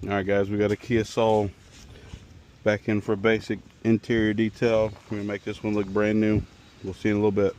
All right, guys, we got a Kia Soul back in for basic interior detail. We're gonna make this one look brand new. We'll see in a little bit.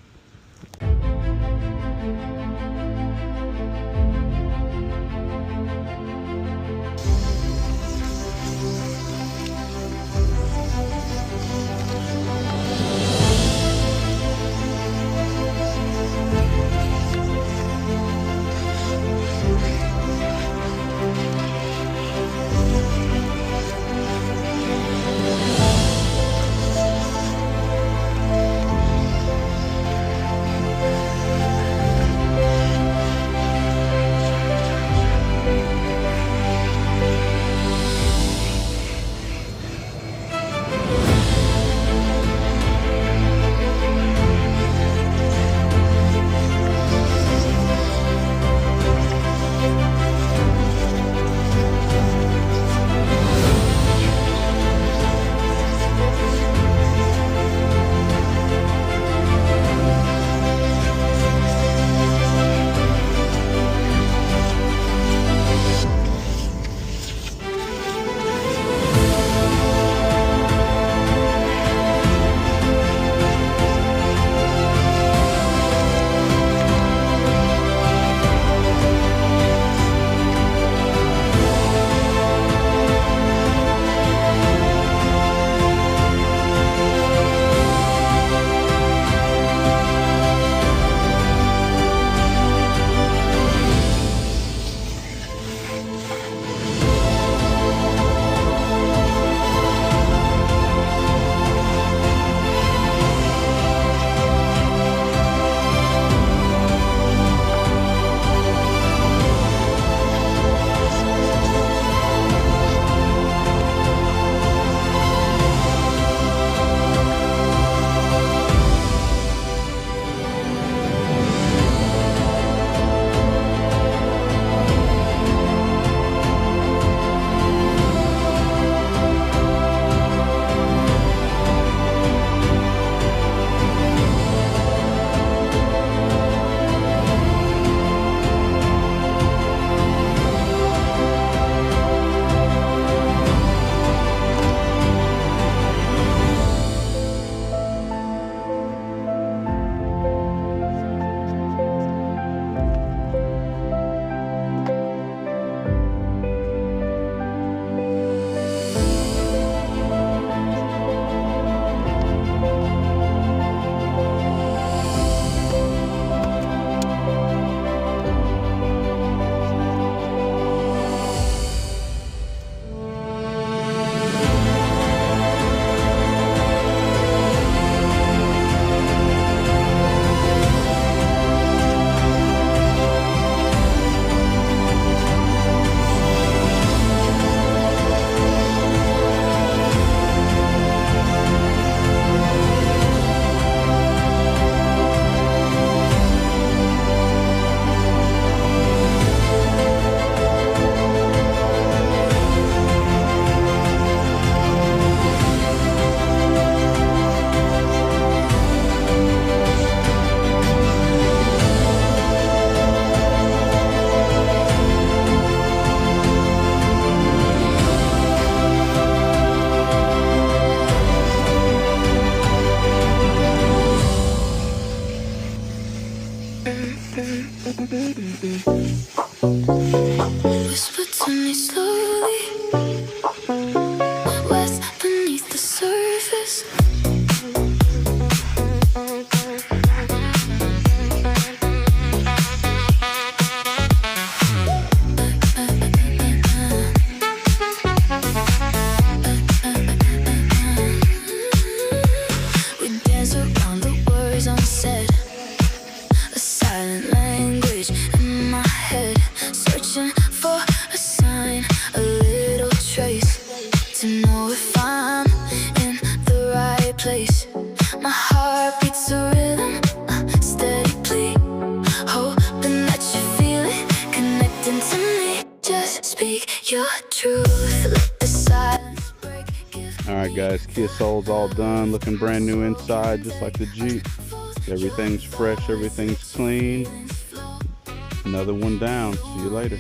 Whisper to me slowly, what's beneath the surface? We dance around the words unsaid, a silent language in my head, searching for a sign, a little trace, to know if I'm in the right place. My heart beats a rhythm, a steady plea, hoping that you feel it, connecting to me. Just speak your truth, let the silence break. All right, guys, Kia Soul's all done, looking brand new inside, just like the Jeep. Everything's fresh, everything's clean. Another one down. See you later.